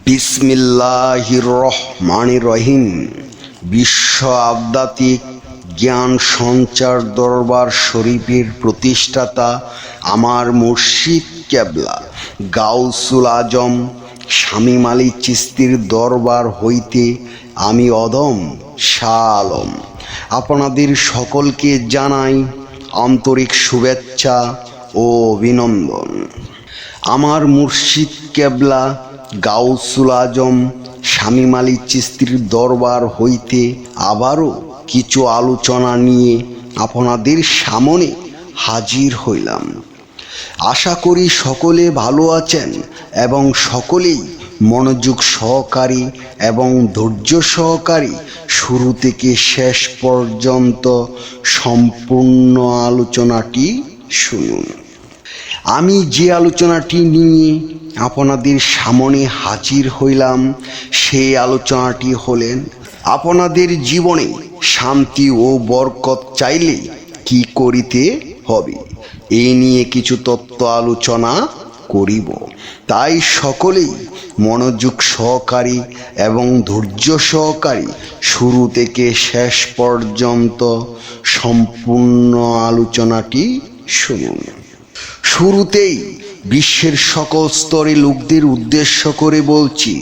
বিসমিল্লাহির রহমানির রহিম। বিশ্ব আধ্যাত্মিক জ্ঞান সঞ্চার দরবার শরীফের প্রতিষ্ঠাতা আমার মুর্শিদ কেবলা গাউসুল আজম শামীম আলী চিশতির দরবার হইতে আমি অদম শাহ আলম আপনাদের সকলকে জানাই আন্তরিক শুভেচ্ছা ও অভিনন্দন। আমার মুর্শিদ কেবলা গাউসুল আজম শামীম আলী চিশতির দরবার হইতে আবারও কিছু আলোচনা নিয়ে আপনাদের সামনে হাজির হইলাম। আশা করি সকলে ভালো আছেন এবং সকলেই মনোযোগ সহকারী এবং ধৈর্য সহকারী শুরু থেকে শেষ পর্যন্ত সম্পূর্ণ আলোচনাটি শুনুন। আমি যে আলোচনাটি নিয়ে আপনাদের সামনে হাজির হইলাম সেই আলোচনাটি হলেন আপনাদের জীবনে শান্তি ও বরকত চাইলে কি করিতে হবে। এই নিয়ে কিছু তত্ত্ব আলোচনা করিব, তাই সকলেই মনোযোগ সহকারী এবং ধৈর্য সহকারী শুরু থেকে শেষ পর্যন্ত সম্পূর্ণ আলোচনাটি শুনুন। শুরুতেই বিশ্বের সকল স্তরে লোকদের উদ্দেশ্য করে বলছি,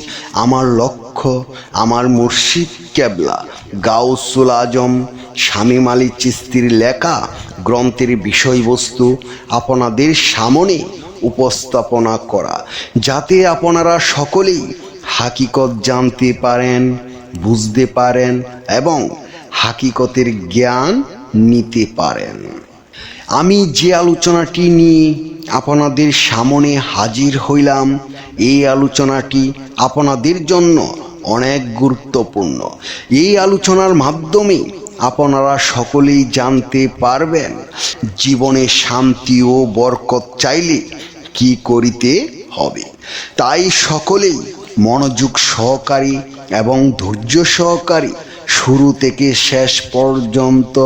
আমার লক্ষ্য আমার মুর্শিদ কেবলা গাউসুল আজম শামীম আলী চিশতির লেখা গ্রন্থের বিষয়বস্তু আপনাদের সামনে উপস্থাপনা করা, যাতে আপনারা সকলেই হাকিকত জানতে পারেন, বুঝতে পারেন এবং হাকিকতের জ্ঞান নিতে পারেন। আমি যে আলোচনাটি নিয়ে আপনাদের সামনে হাজির হইলাম, এই আলোচনাটি আপনাদের জন্য অনেক গুরুত্বপূর্ণ। এই আলোচনার মাধ্যমে আপনারা সকলেই জানতে পারবেন জীবনে শান্তি ও বরকত চাইলে কি করিতে হবে। তাই সকলেই মনোযোগ সহকারী এবং ধৈর্য সহকারী শুরু থেকে শেষ পর্যন্ত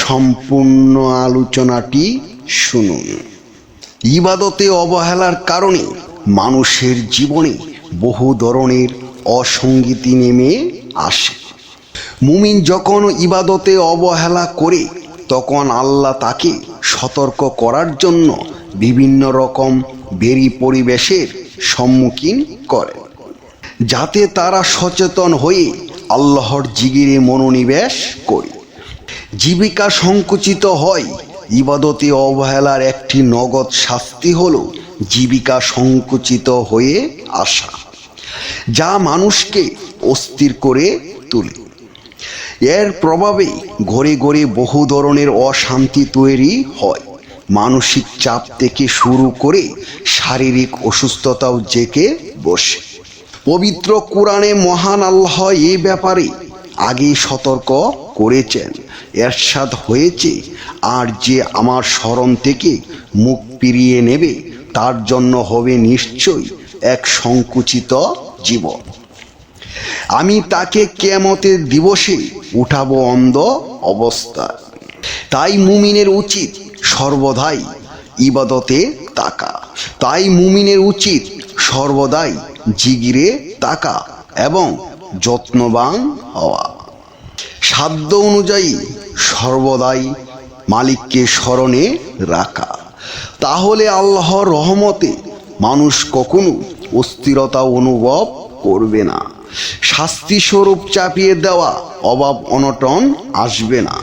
সম্পূর্ণ আলোচনাটি শুনুন। ইবাদতে অবহেলার কারণে মানুষের জীবনে বহু ধরনের অসঙ্গতি নেমে আসে। মুমিন যখন ইবাদতে অবহেলা করে তখন আল্লাহ তাকে সতর্ক করার জন্য বিভিন্ন রকম বেরি পরিবেশের সম্মুখীন করে, যাতে তারা সচেতন হয়ে আল্লাহর জিকিরে মনোনিবেশ করে। জীবিকা সংকুচিত হয়। ইবাদতে অবহেলার একটি নগদ শাস্তি হলো জীবিকা সংকুচিত হয়ে আসা, যা মানুষকে অস্থির করে তোলে। এর প্রভাবে ঘরে ঘরে বহু ধরনের অশান্তি তৈরি হয়। মানসিক চাপ থেকে শুরু করে শারীরিক অসুস্থতাও জেঁকে বসে। পবিত্র কোরআনে মহান আল্লাহ এই ব্যাপারে আগেই সতর্ক করেছেন। এরশাদ হয়েছে, আর যে আমার স্মরণ থেকে মুখ ফিরিয়ে নেবে তার জন্য হবে নিশ্চয়ই এক সংকুচিত জীবন। আমি তাকে কিয়ামতের দিবসে উঠাবো অন্ধ অবস্থায়। তাই মুমিনের উচিত সর্বদাই ইবাদতে থাকা। সর্বদাই জিকিরে থাকা এবং যত্নবান হওয়া। সাধ্য অনুযায়ী সর্বদাই মালিককে স্মরণে রাখা। তাহলে আল্লাহর রহমতে মানুষ কখনো অস্থিরতা অনুভব করবে না। শাস্তি স্বরূপ চাপিয়ে দেওয়া অভাব অনটন আসবে না।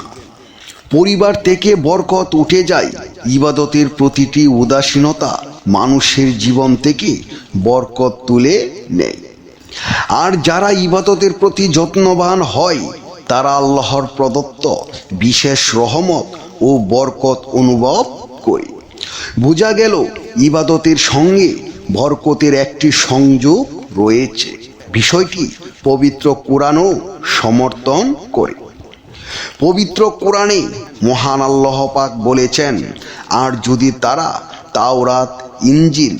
পরিবার থেকে বরকত উঠে যায়। ইবাদতের প্রতিটি উদাসীনতা মানুষের জীবন থেকে বরকত তুলে নেয়। আর যারা ইবাদতের প্রতি যত্নবান হয় তারা আল্লাহর প্রদত্ত বিশেষ রহমত ও বরকত অনুভব করে। বোঝা গেল ইবাদতের সঙ্গে বরকতের একটি সংযোগ রয়েছে। বিষয়টি পবিত্র কোরআনও সমর্থন করে। পবিত্র কোরআনে মহান আল্লাহ পাক বলেছেন, আর যদি তারা তাওরাত, ইনজিল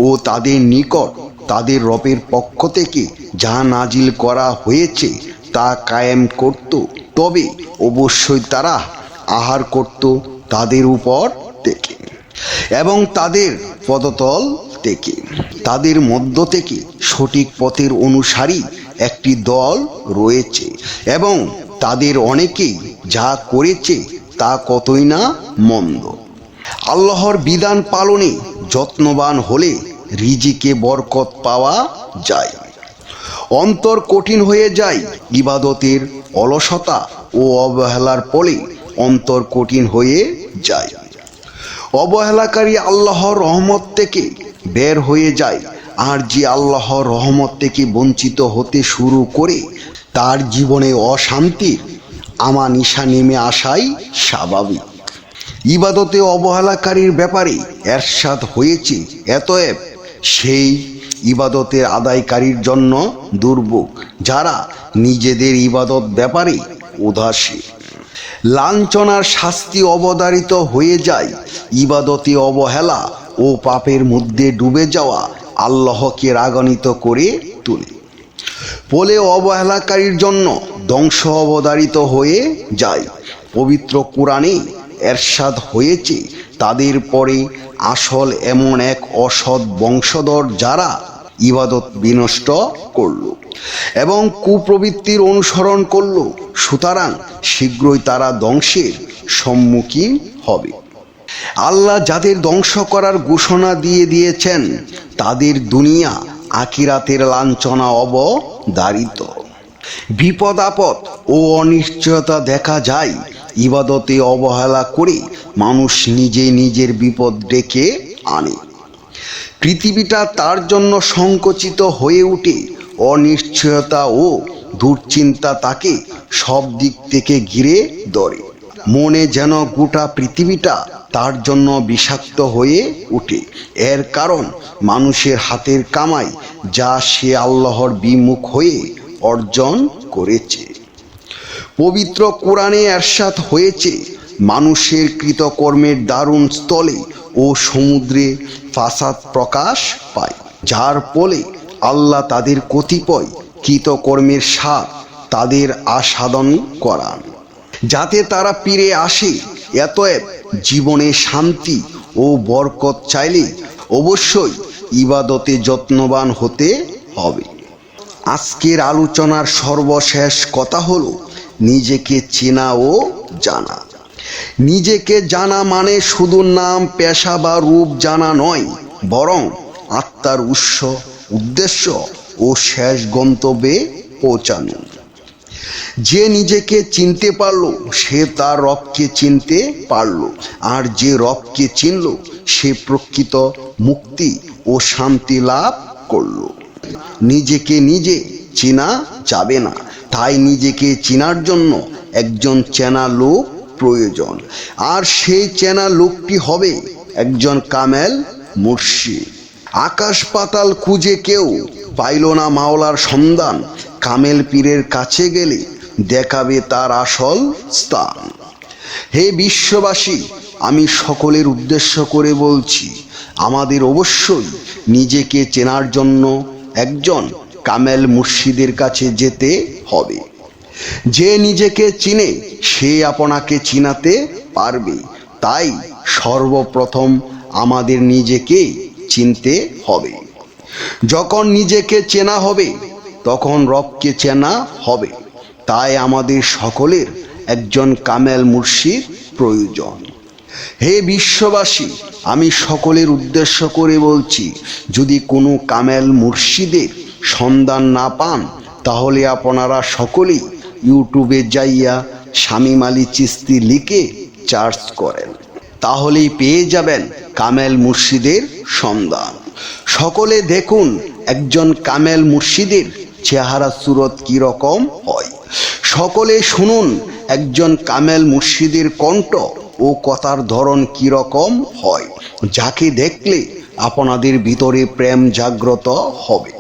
ও তাদের নিকট তাদের রবের পক্ষ থেকে যা নাজিল করা হয়েছে তা কায়েম করত, তবে অবশ্যই তারা আহার করত তাদের উপর থেকে এবং তাদের পদতল থেকে। তাদের মধ্য থেকে সঠিক পথের অনুসারী একটি দল রয়েছে এবং তাদের অনেকেই যা করেছে তা কতই না মন্দ। আল্লাহর বিধান পালনে যত্নবান হলে রিজিকে বরকত পাওয়া যায়। অন্তর কঠিন হয়ে যায় ইবাদতের অলসতা ও অবহেলার ফলে অন্তর কঠিন হয়ে যায়। অবহেলাকারী আল্লাহর রহমত থেকে বের হয়ে যায়, আর যে আল্লাহর রহমত থেকে বঞ্চিত হতে শুরু করে তার জীবনে অশান্তির আমানিশা নেমে আসাই স্বাভাবিক। ইবাদতে অবহেলাকারীর ব্যাপারে এরশাদ হয়েছে, এতএব সেই ইবাদতের আদায়কারীর জন্য দুর্ভোগ যারা নিজেদের ইবাদত ব্যাপারে উদাসীন। লাঞ্ছনার শাস্তি অবধারিত হয়ে যায় ইবাদতে অবহেলা ও পাপের মধ্যে ডুবে যাওয়া আল্লাহকে রাগান্বিত করে তোলে। ফলে অবহেলাকারীর জন্য ধ্বংস অবধারিত হয়ে যায়। পবিত্র কোরআনে এরশাদ হয়েছে, তাদের পরে আসল এমন এক অসৎ বংশধর যারা ইবাদত বিনষ্ট করল এবং কুপ্রবৃত্তির অনুসরণ করল, সুতরাং শীঘ্রই তারা ধ্বংসের সম্মুখীন হবে। আল্লাহ যাদের ধ্বংস করার ঘোষণা দিয়ে দিয়েছেন তাদের দুনিয়া আখিরাতের লাঞ্ছনা অবধারিত। বিপদ আপদ ও অনিশ্চয়তা দেখা যায় ইবাদতে অবহেলা করে মানুষ নিজে নিজের বিপদ ডেকে আনে। পৃথিবীটা তার জন্য সংকুচিত হয়ে ওঠে। অনিশ্চয়তা ও দুশ্চিন্তা তাকে সব দিক থেকে ঘিরে ধরে। মনে যেন গোটা পৃথিবীটা তার জন্য বিষাক্ত হয়ে ওঠে। এর কারণ মানুষের হাতের কামাই, যা সে আল্লাহর বিমুখ হয়ে অর্জন করেছে। পবিত্র কোরআনে এরশাদ হয়েছে, মানুষের কৃতকর্মের দারুণ স্থলে ও সমুদ্রে ফাসাদ প্রকাশ পায়, যার ফলে আল্লাহ তাদের কতিপয় কৃতকর্মের স্বাদ তাদের আস্বাদন করান, যাতে তারা ফিরে আসে। এতএব জীবনে শান্তি ও বরকত চাইলে অবশ্যই ইবাদতে যত্নবান হতে হবে। আজকের আলোচনার সর্বশেষ কথা হলো নিজেকে চেনা ও জানা। নিজেকে জানা মানে শুধু নাম, পেশা বা রূপ জানা নয়, বরং আত্মার উৎস, উদ্দেশ্য ও শেষ গন্তব্যে পৌঁছানো। যে নিজেকে চিনতে পারল সে তার রবকে চিনতে পারল, আর যে রবকে চিনল সে প্রকৃত মুক্তি ও শান্তি লাভ করল। নিজেকে নিজে চেনা যাবে না, তাই নিজেকে চেনার জন্য একজন চেনা লোক প্রয়োজন, আর সেই চেনা লোকটি হবে একজন কামেল মুর্শিদ। আকাশ পাতাল খুঁজে কেউ পাইল না মাওলার সন্ধান, কামেল পীরের কাছে গেলে দেখাবে তার আসল স্থান। হে বিশ্ববাসী, আমি সকলের উদ্দেশ্য করে বলছি, আমাদের অবশ্যই নিজেকে চেনার জন্য একজন কামেল মুর্শিদের কাছে যেতে হবে। যে নিজেকে চিনে সে আপনাকে চিনাতে পারবে। তাই সর্বপ্রথম আমাদের নিজেকে চিনতে হবে। যখন নিজেকে চেনা হবে তখন রবকে চেনা হবে। তাই আমাদের সকলের একজন কামেল মুর্শিদ প্রয়োজন। হে বিশ্ববাসী, আমি সকলের উদ্দেশ্য করে বলছি, যদি কোনো কামেল মুর্শিদের সন্ধান না পান তাহলে আপনারা সকলেই ইউটিউবে যাইয়া শামীম আলী চিশতি লিখে সার্চ করেন, তাহলেই পেয়ে যাবেন কামেল মুর্শিদের সন্ধান। সকলে দেখুন একজন কামেল মুর্শিদের চেহারা সুরত কি রকম হয়। সকলে শুনুন একজন কামেল মুর্শিদের কণ্ঠ ও কথার ধরন কি রকম হয়, যাকে দেখলে আপনাদের ভিতরে প্রেম জাগ্রত হবে।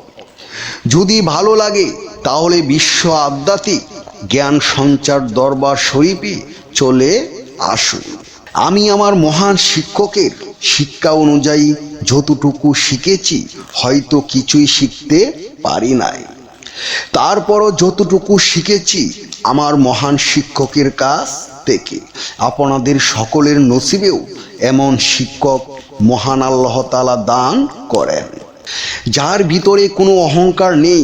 যদি ভালো লাগে তাহলে বিশ্ব আধ্যাত্মিক জ্ঞান সঞ্চার দরবার শরীফে চলে আসুন। আমি আমার মহান শিক্ষকের শিক্ষা অনুযায়ী যতটুকু শিখেছি, হয়তো কিছুই শিখতে পারি নাই, তারপরও যতটুকু শিখেছি আমার মহান শিক্ষকের কাছ থেকে। আপনাদের সকলের নসিবেও এমন শিক্ষক মহান আল্লাহ তাআলা দান করেন। যার ভিতরে কোনো অহংকার নেই,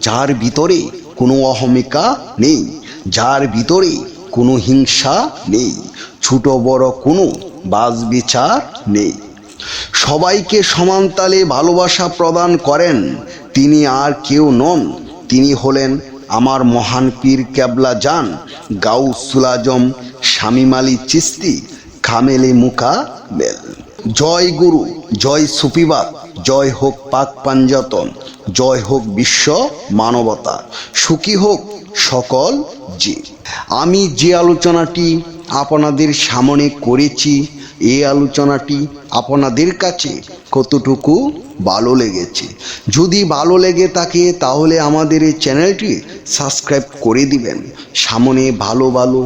যার ভিতরে কোনো অহমিকা নেই, যার ভিতরে কোনো হিংসা নেই, ছোট বড় কোনো বাছবিচার নেই, সবাইকে সমান তালে ভালোবাসা প্রদান করেন, তিনি আর কেউ নন, তিনি হলেন আমার মহান পীর কেবলা জান গাউসুল আজম শামীম আলী চিশতি কামেলে মুকামেল। জয় গুরু, জয় সুফিবাদ, জয় হোক পাক পাঞ্জাতন, জয় হোক বিশ্ব মানবতা, সুখী হোক সকল জীব। আমি যে আলোচনাটি আপনাদের সামনে করেছি, এই আলোচনাটি আপনাদের কাছে কতটুকু ভালো লেগেছে? যদি ভালো লেগে থাকে তাহলে আমাদের এই চ্যানেলটি সাবস্ক্রাইব করে দিবেন, সামনে ভালো ভালো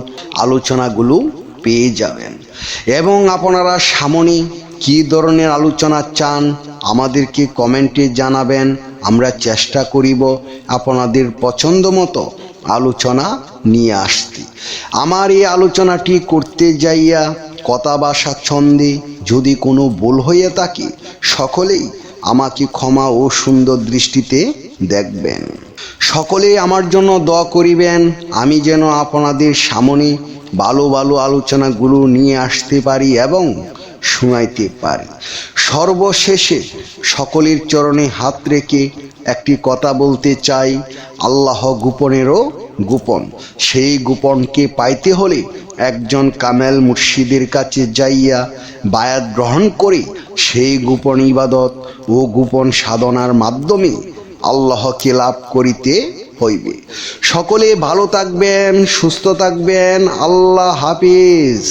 আলোচনাগুলো পেয়ে যাবেন। এবং আপনারা সামনে কী ধরনের আলোচনা চান আমাদেরকে কমেন্টে জানাবেন, আমরা চেষ্টা করিব আপনাদের পছন্দ মতো আলোচনা নিয়ে আসতে। আমার এই আলোচনাটি করতে যাইয়া কথা বা স্বাচ্ছন্দ্যে যদি কোনো ভুল হয়ে থাকে, সকলেই আমাকে ক্ষমা ও সুন্দর দৃষ্টিতে দেখবেন। সকলেই আমার জন্য দোয়া করিবেন, আমি যেন আপনাদের সামনে ভালো ভালো আলোচনাগুলো নিয়ে আসতে পারি এবং শোনাইতে পারি। সর্বশেষে সকলের চরণে হাত রেখে একটি কথা বলতে চাই, আল্লাহ গোপনেরও গোপন, সেই গোপনকে পাইতে হলে একজন কামেল মুর্শিদের কাছে যাইয়া বায়াত গ্রহণ করে সেই গোপন ইবাদত ও গোপন সাধনার মাধ্যমে আল্লাহকে লাভ করিতে হইবে। সকলে ভালো থাকবেন, সুস্থ থাকবেন। আল্লাহ হাফিজ।